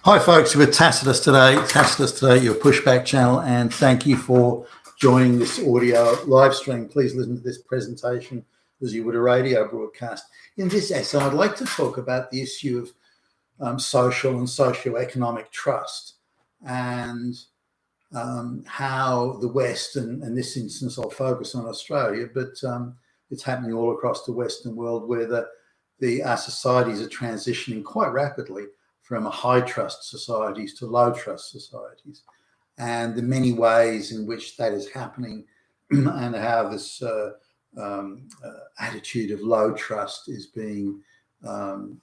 Hi folks, we're Tacitus today, your pushback channel, and thank you for joining this audio live stream. Please listen to this presentation as you would a radio broadcast. In this essay, I'd like to talk about the issue of social and socio-economic trust, and how the West, and in this instance I'll focus on Australia, but it's happening all across the Western world, where our societies are transitioning quite rapidly from high trust societies to low trust societies, and the many ways in which that is happening, and how this attitude of low trust is being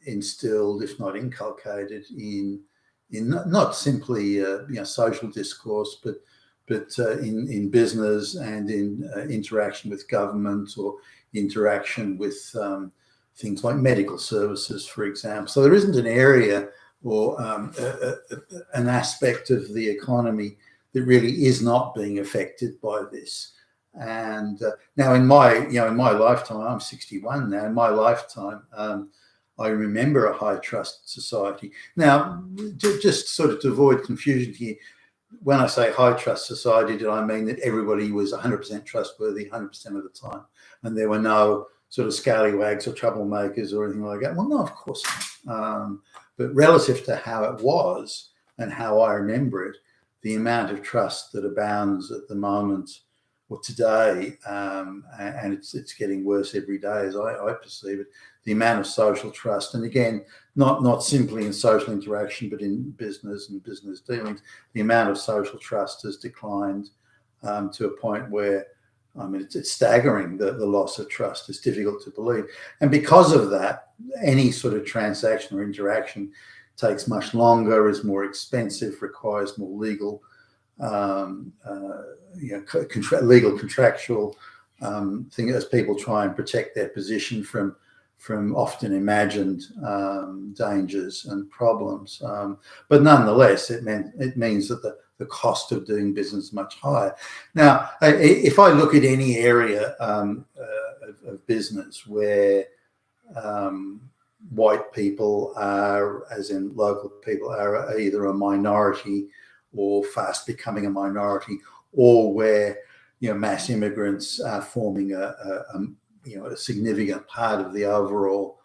instilled, if not inculcated, in not simply social discourse, but in business and in interaction with government, or interaction with things like medical services, for example. So there isn't an area or an aspect of the economy that really is not being affected by this. And now, in my lifetime, I'm 61 now. In my lifetime, I remember a high trust society. Now, just sort of to avoid confusion here, when I say high trust society, do I mean that everybody was 100% trustworthy 100% of the time, and there were no sort of scallywags or troublemakers or anything like that? Well, no, of course not. But relative to how it was and how I remember it, the amount of trust that abounds at the moment, or today, and it's getting worse every day as I perceive it, the amount of social trust, and again, not simply in social interaction, but in business and business dealings, the amount of social trust has declined to a point where, I mean, it's staggering, the loss of trust. It's difficult to believe. And because of that, any sort of transaction or interaction takes much longer, is more expensive, requires more legal, legal contractual thing, as people try and protect their position from often imagined dangers and problems. But nonetheless, it means that the cost of doing business is much higher. Now, if I look at any area of business where white people are, as in local people, are either a minority or fast becoming a minority, or where mass immigrants are forming a significant part of the overall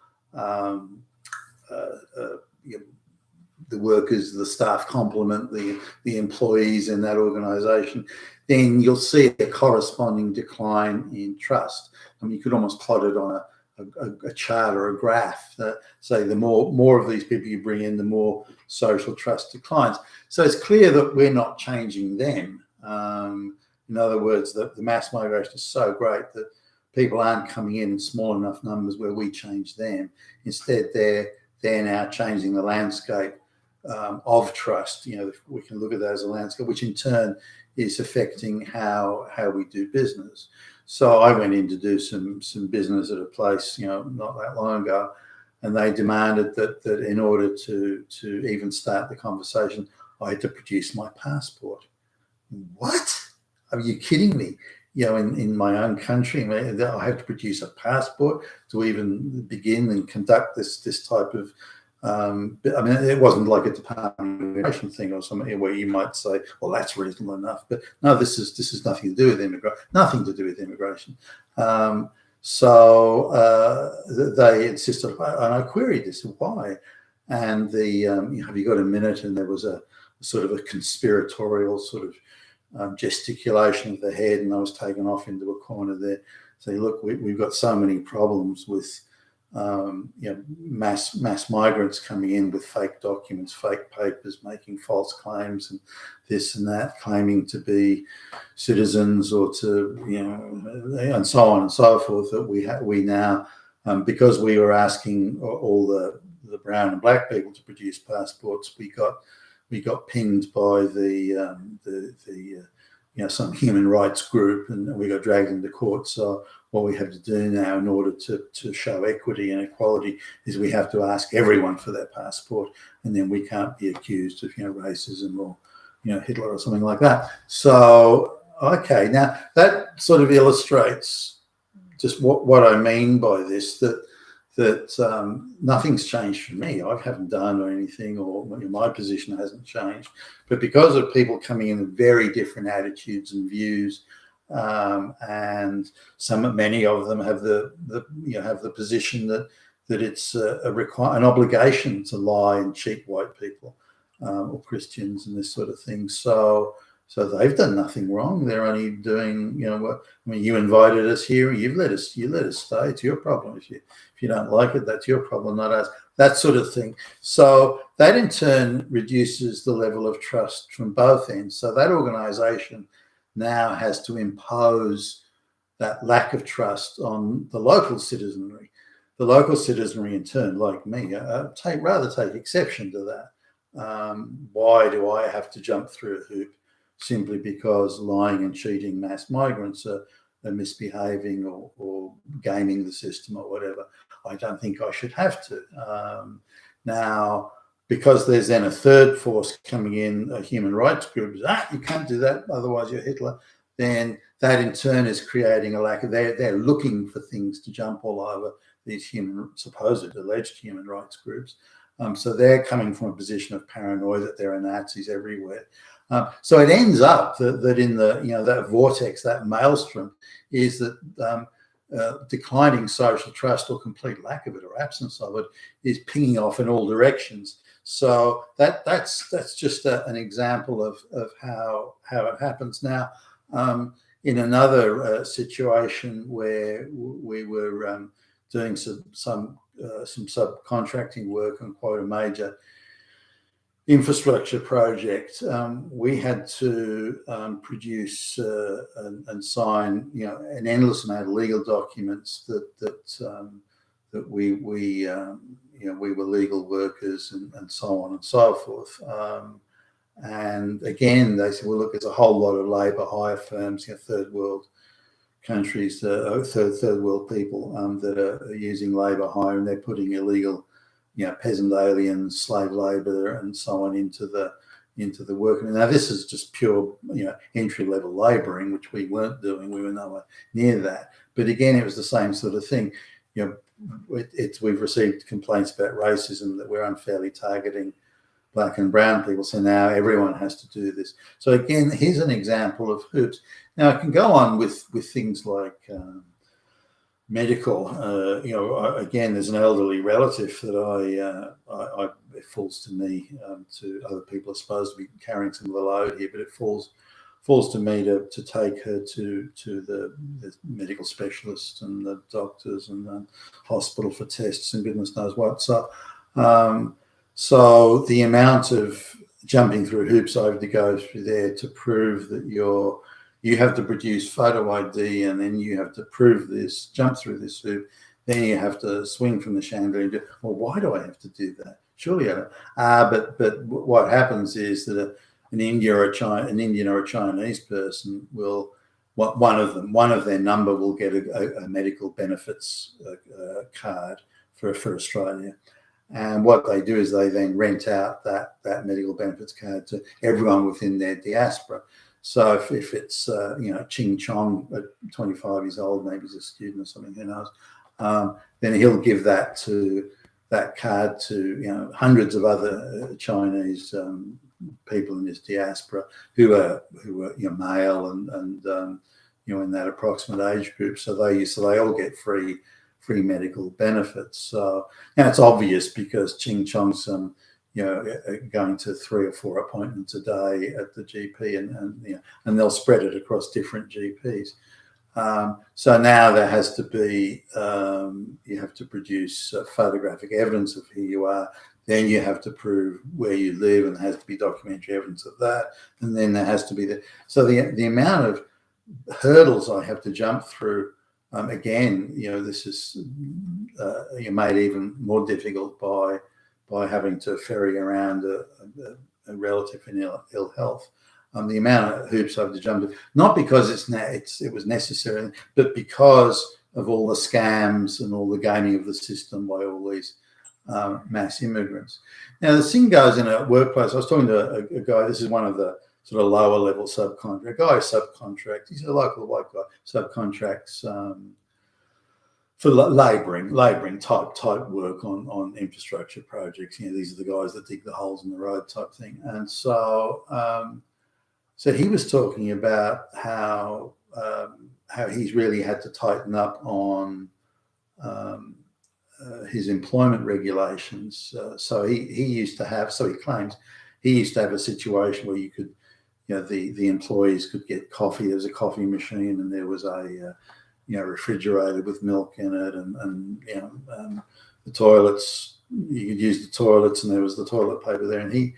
the workers, the staff complement the employees in that organization, then you'll see a corresponding decline in trust. I mean, you could almost plot it on a chart or a graph that say the more of these people you bring in, the more social trust declines. So it's clear that we're not changing them. In other words, the mass migration is so great that people aren't coming in small enough numbers where we change them. Instead, they're now changing the landscape of trust. We can look at that as a landscape, which in turn is affecting how we do business. So I went in to do some business at a place, not that long ago, and they demanded that in order to even start the conversation, I had to produce my passport. What? Are you kidding me? In my own country, I have to produce a passport to even begin and conduct this type of. I mean, it wasn't like a Department of Immigration thing or something where you might say, "Well, that's reasonable enough." But no, this is nothing to do with immigration. Nothing to do with immigration. So they insisted, and I queried this, why? And have you got a minute? And there was a sort of a conspiratorial sort of gesticulation of the head, and I was taken off into a corner there, saying, "Look, we've got so many problems with mass migrants coming in with fake documents, fake papers, making false claims, and this and that, claiming to be citizens or to and so on and so forth. That we now, because we were asking all the brown and black people to produce passports, we got pinged by some human rights group, and we got dragged into court. So what we have to do now in order to show equity and equality is we have to ask everyone for their passport, and then we can't be accused of racism or Hitler or something like that. So okay, now that sort of illustrates just what I mean by this, that nothing's changed for me. I haven't done or anything, or my position hasn't changed. But because of people coming in with very different attitudes and views, and many of them have the position that it's an obligation to lie and cheat white people or Christians and this sort of thing. So they've done nothing wrong. They're only doing, you invited us here, you let us stay. It's your problem. If you don't like it, that's your problem, not ours. That sort of thing. So that in turn reduces the level of trust from both ends. So that organisation now has to impose that lack of trust on the local citizenry. The local citizenry, in turn, like me, rather take exception to that. Why do I have to jump through a hoop simply because lying and cheating mass migrants are misbehaving or gaming the system or whatever? I don't think I should have to. Now, because there's then a third force coming in, a human rights group, you can't do that, otherwise you're Hitler, then that in turn is creating a lack of, they're looking for things to jump all over these supposed alleged human rights groups. So they're coming from a position of paranoia that there are Nazis everywhere. So it ends up that in that vortex, that maelstrom, is that declining social trust or complete lack of it or absence of it is pinging off in all directions. So that's just an example of how it happens. Now, in another situation where we were doing some subcontracting work on quite a major infrastructure project, we had to produce and sign, an endless amount of legal documents that we were legal workers and so on and so forth. And again, they said, well, look, there's a whole lot of labour hire firms, third world countries, third world people that are using labour hire, and they're putting illegal, peasant aliens, slave labour, and so on into the work. Now, this is just pure, entry level labouring, which we weren't doing. We were nowhere near that. But again, it was the same sort of thing. We've received complaints about racism, that we're unfairly targeting black and brown people, so now everyone has to do this. So again, here's an example of hoops. Now I can go on with things like medical. Again, there's an elderly relative that it falls to me, to other people are supposed to be carrying some of the load here, but it falls to me to take her to the medical specialists and the doctors and the hospital for tests and goodness knows what. So the amount of jumping through hoops I have to go through there to prove that you have to produce photo ID, and then you have to prove this, jump through this hoop, then you have to swing from the chandelier and do, well, why do I have to do that? Surely I don't. But what happens is that an Indian or a Chinese person will, one of their number will get a medical benefits card for Australia. And what they do is they then rent out that medical benefits card to everyone within their diaspora. So if it's Ching Chong at 25 years old, maybe he's a student or something, who knows, then he'll give that card to hundreds of other Chinese people in his diaspora who are male and in that approximate age group. So they all get free medical benefits. So now it's obvious because Ching Chong's going to 3 or 4 appointments a day at the GP, and they'll spread it across different GPs. So now there has to be, you have to produce photographic evidence of who you are. Then you have to prove where you live, and there has to be documentary evidence of that. And then there has to be so the amount of hurdles I have to jump through. Again, this is made even more difficult by having to ferry around a relative in ill health. The amount of hoops I have to jump through, not because it was necessary, but because of all the scams and all the gaming of the system by all these mass immigrants. Now, the thing goes in a workplace. I was talking to a guy. This is one of the sort of lower level subcontract guy. Subcontract. He's a local white guy. Subcontracts for labouring type work on infrastructure projects. These are the guys that dig the holes in the road type thing. And so so he was talking about how he's really had to tighten up on his employment regulations. So he used to have, so he claims he used to have a situation where you could, the employees could get coffee. There was a coffee machine, and there was a refrigerator with milk in it, and the toilets, you could use the toilets, and there was the toilet paper there. And he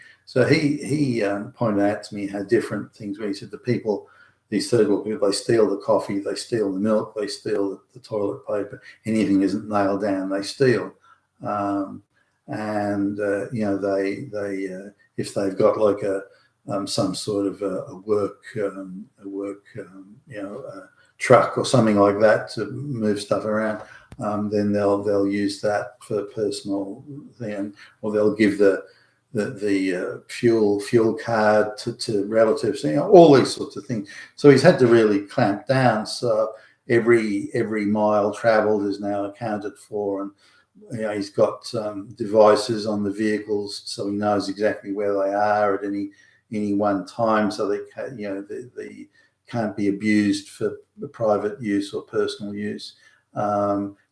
pointed out to me how different things were. He said the people, these third world people, they steal the coffee, they steal the milk, they steal the toilet paper. Anything isn't nailed down, they steal. They if they've got like some sort of a work truck or something like that to move stuff around, then they'll use that for personal thing, or they'll give the fuel card to relatives, all these sorts of things. So he's had to really clamp down. So every mile traveled is now accounted for, and he's got devices on the vehicles, so he knows exactly where they are at any one time, so they can't be abused for private use or personal use.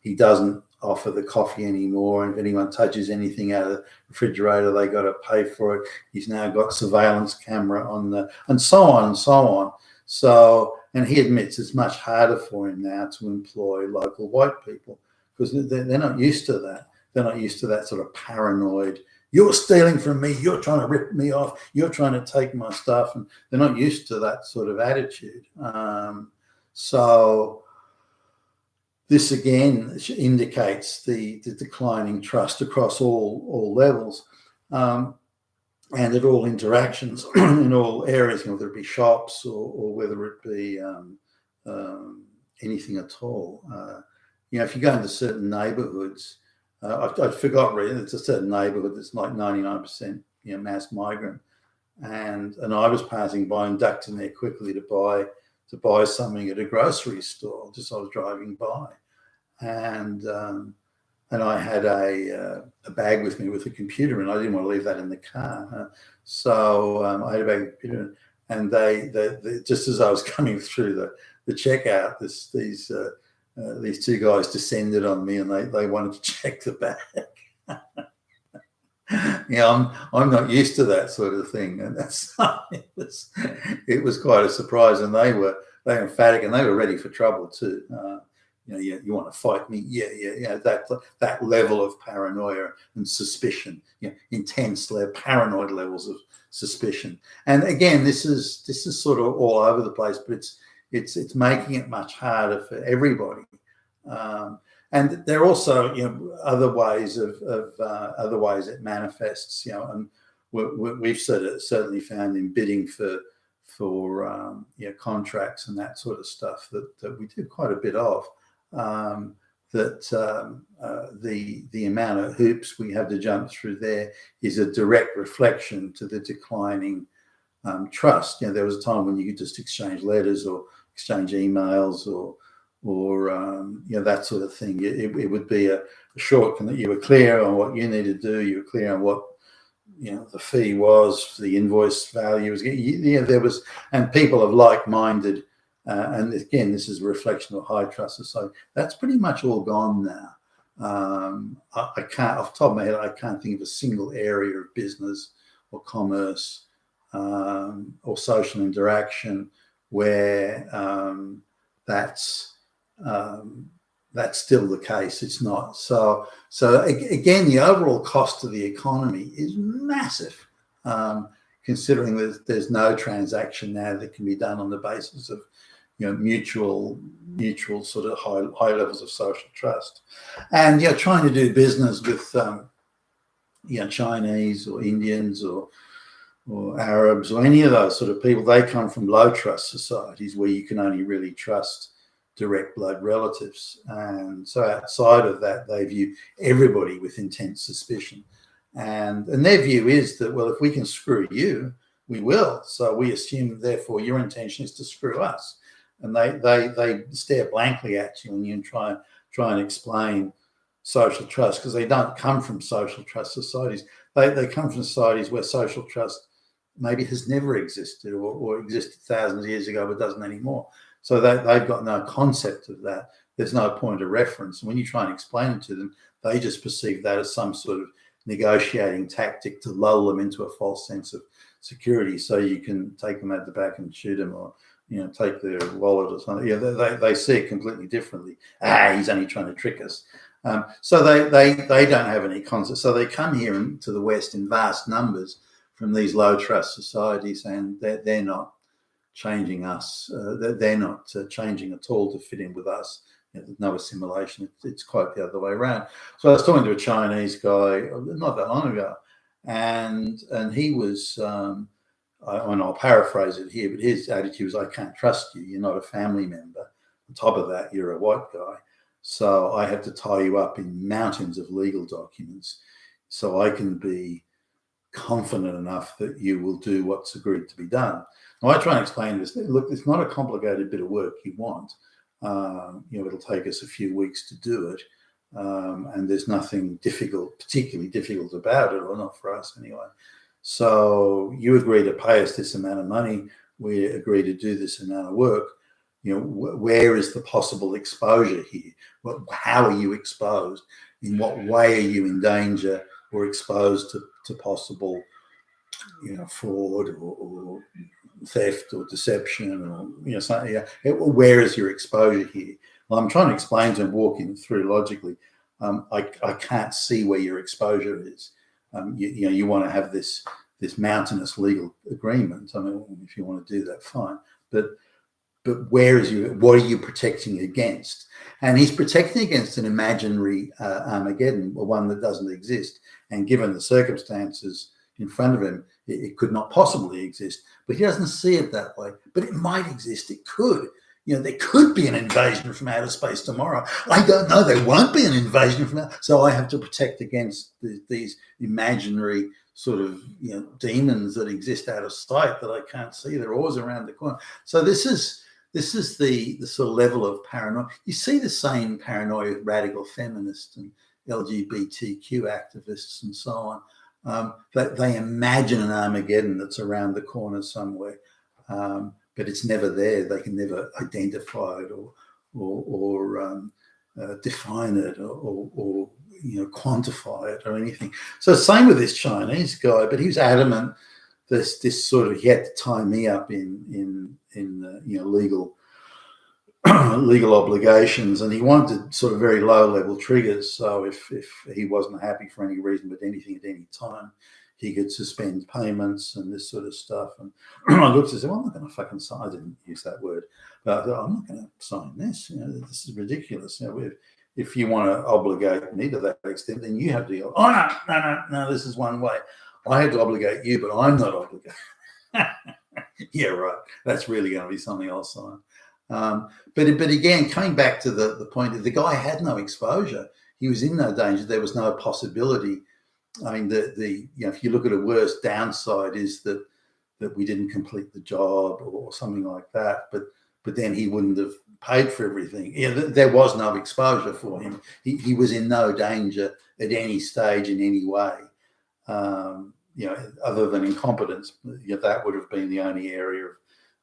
He doesn't offer the coffee anymore, and if anyone touches anything out of the refrigerator, they got to pay for it. He's now got surveillance camera on and so on and so on. So, and he admits it's much harder for him now to employ local white people, because they're not used to that. They're not used to that sort of paranoid, you're stealing from me, you're trying to rip me off, you're trying to take my stuff, and they're not used to that sort of attitude. So this again indicates the declining trust across all levels, and at all interactions in all areas, whether it be shops or whether it be anything at all. If you go into certain neighbourhoods, I forgot really, it's a certain neighbourhood that's like 99% mass migrant, and I was passing by and ducked in there quickly to buy something at a grocery store. Just I was driving by, and I had a bag with me with a computer, and I didn't want to leave that in the car. So I had a bag of computer, and they just as I was coming through the checkout, these two guys descended on me, and they wanted to check the bag. I'm not used to that sort of thing, and it was quite a surprise. And they were emphatic, and they were ready for trouble too. You want to fight me? Yeah. That level of paranoia and suspicion, intense paranoid levels of suspicion. And again, this is sort of all over the place, but it's making it much harder for everybody. And there are also other ways it manifests. And we've certainly found in bidding for contracts and that sort of stuff that we do quite a bit of. The amount of hoops we have to jump through there is a direct reflection to the declining trust. There was a time when you could just exchange letters or exchange emails or that sort of thing. It would be a shortcut that you were clear on what you needed to do. You were clear on what the fee was, the invoice value was. There was, and people of like-minded. And again, this is a reflection of high trust society. That's pretty much all gone now. I can't, off the top of my head, I can't think of a single area of business or commerce or social interaction where that's still the case. It's not. So again, the overall cost to the economy is massive, considering that there's no transaction now that can be done on the basis of mutual sort of high levels of social trust. And trying to do business with Chinese or Indians or Arabs or any of those sort of people, they come from low trust societies where you can only really trust direct blood relatives. And so outside of that, they view everybody with intense suspicion. And their view is that, well, if we can screw you, we will. So we assume, therefore, your intention is to screw us. And they stare blankly at you when you try try and explain social trust, because they don't come from social trust societies. They come from societies where social trust maybe has never existed, or existed thousands of years ago but doesn't anymore. So they've got no concept of that. There's no point of reference. And when you try and explain it to them, they just perceive that as some sort of negotiating tactic to lull them into a false sense of security, so you can take them at the back and shoot them, or take their wallet or something. They see it completely differently. He's only trying to trick us. So they don't have any concept. So they come here to the West in vast numbers from these low trust societies, and they're not changing us. They're not changing at all to fit in with us. There's no assimilation. It's quite the other way around. So I was talking to a Chinese guy not that long ago, and he was, and I'll paraphrase it here, but his attitude was, I can't trust you. You're not a family member. On top of that, you're a white guy. So I have to tie you up in mountains of legal documents so I can be confident enough that you will do what's agreed to be done. Now, I try and explain this. Look, it's not a complicated bit of work you want. It'll take us a few weeks to do it. And there's nothing particularly difficult about it, or not for us anyway. So you agree to pay us this amount of money. We agree to do this amount of work. Where is the possible exposure here? How are you exposed? In what way are you in danger or exposed to possible, fraud or theft or deception, or something? Where is your exposure here? Well, I'm trying to explain to him, walking through logically. I can't see where your exposure is. You want to have this mountainous legal agreement. I mean, if you want to do that, fine. But what are you protecting against? And he's protecting against an imaginary Armageddon, or one that doesn't exist. And given the circumstances in front of him, it could not possibly exist. But he doesn't see it that way. But it might exist. It could. There could be an invasion from outer space tomorrow. I don't know. There won't be an invasion from outer. So I have to protect against these imaginary sort of demons that exist out of sight that I can't see. They're always around the corner. So this is the sort of level of paranoia. You see the same paranoia with radical feminists and LGBTQ activists and so on. They imagine an Armageddon that's around the corner somewhere. But it's never there. They can never identify it or define it or quantify it or anything. So same with this Chinese guy, but he was adamant. This sort of, he had to tie me up in legal legal obligations, and he wanted sort of very low level triggers. So if he wasn't happy for any reason with anything at any time, he could suspend payments and this sort of stuff. And I looked and said, well, I'm not going to fucking sign. I didn't use that word, but I thought, I'm not going to sign this. This is ridiculous. If you want to obligate me to that extent, then you have to go, oh, no, this is one way. I have to obligate you, but I'm not obligated. Yeah, right. That's really going to be something I'll sign. But again, coming back to the point that the guy had no exposure. He was in no danger. There was no possibility. I mean, if you look at a worse downside is that we didn't complete the job or something like that. But then he wouldn't have paid for everything. There was no exposure for him. He was in no danger at any stage in any way. Other than incompetence, that would have been the only area of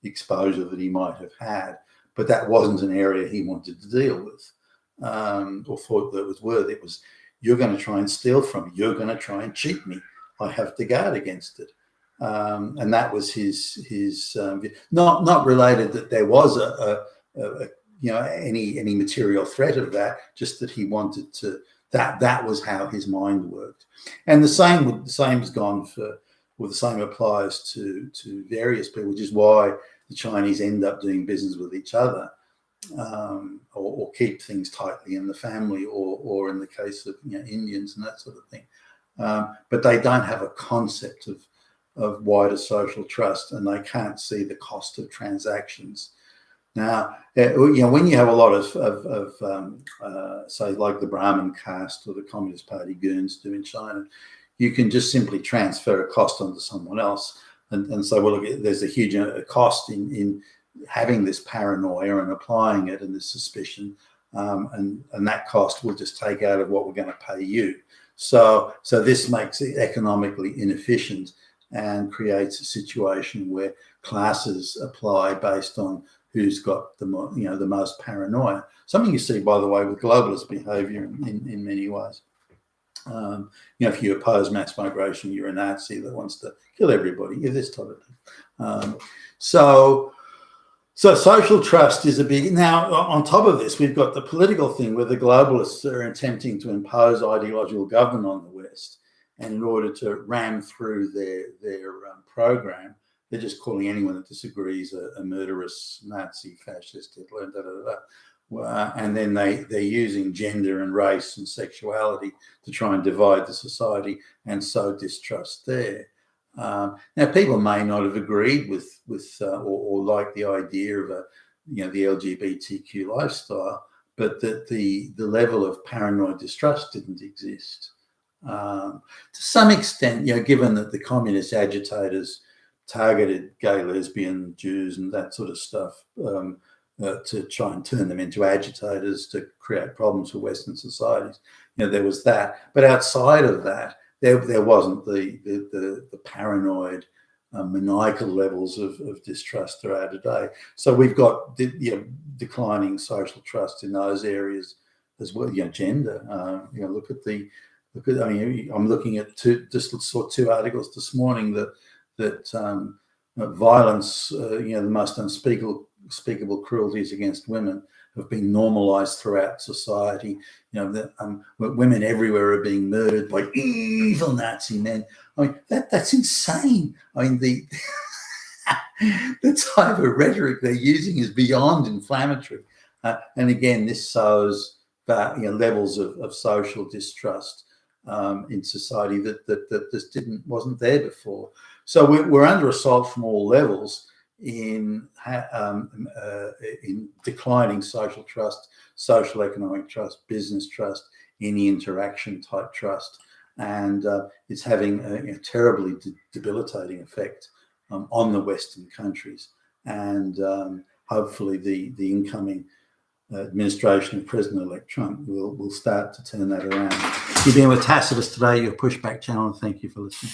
exposure that he might have had. But that wasn't an area he wanted to deal with or thought that was worth. It was, you're going to try and steal from me. You're going to try and cheat me. I have to guard against it. And that was his not related that there was any material threat of that, just that he wanted to, that was how his mind worked. And the same has gone for, well, the same applies to various people, which is why the Chinese end up doing business with each other, or keep things tightly in the family, or in the case of Indians and that sort of thing. But they don't have a concept of wider social trust, and they can't see the cost of transactions. Now, when you have a lot of say, like the Brahmin caste or the Communist Party goons do in China, you can just simply transfer a cost onto someone else. And so, well, look, there's a huge cost in having this paranoia and applying it and this suspicion and that cost we'll just take out of what we're going to pay you. So this makes it economically inefficient and creates a situation where classes apply based on who's got the most paranoia. Something you see, by the way, with globalist behaviour in many ways. If you oppose mass migration, you're a Nazi that wants to kill everybody. Yeah, this type of thing. So social trust is a big. Now, on top of this, we've got the political thing where the globalists are attempting to impose ideological government on the West, and in order to ram through their program, they're just calling anyone that disagrees a murderous Nazi, fascist, Hitler, and then they're using gender and race and sexuality to try and divide the society and sow distrust there. Now, people may not have agreed with or like the idea of the LGBTQ lifestyle, but that the level of paranoid distrust didn't exist. To some extent, given that the communist agitators targeted gay, lesbian, Jews, and that sort of stuff to try and turn them into agitators to create problems for Western societies. There was that, but outside of that, there wasn't the paranoid, maniacal levels of distrust throughout today. So we've got declining social trust in those areas as well. Gender. I'm looking at two articles this morning that violence, the most unspeakable cruelties against women have been normalized throughout society. Women everywhere are being murdered by evil Nazi men. That's insane. The type of rhetoric they're using is beyond inflammatory. And again, this sows levels of social distrust in society that just wasn't there before. So we're under assault from all levels in declining social trust, social economic trust, business trust, any interaction type trust, and it's having a terribly debilitating effect on the Western countries. And hopefully the incoming administration of President-elect Trump will start to turn that around. You've been with Tacitus today, your Pushback channel, and thank you for listening.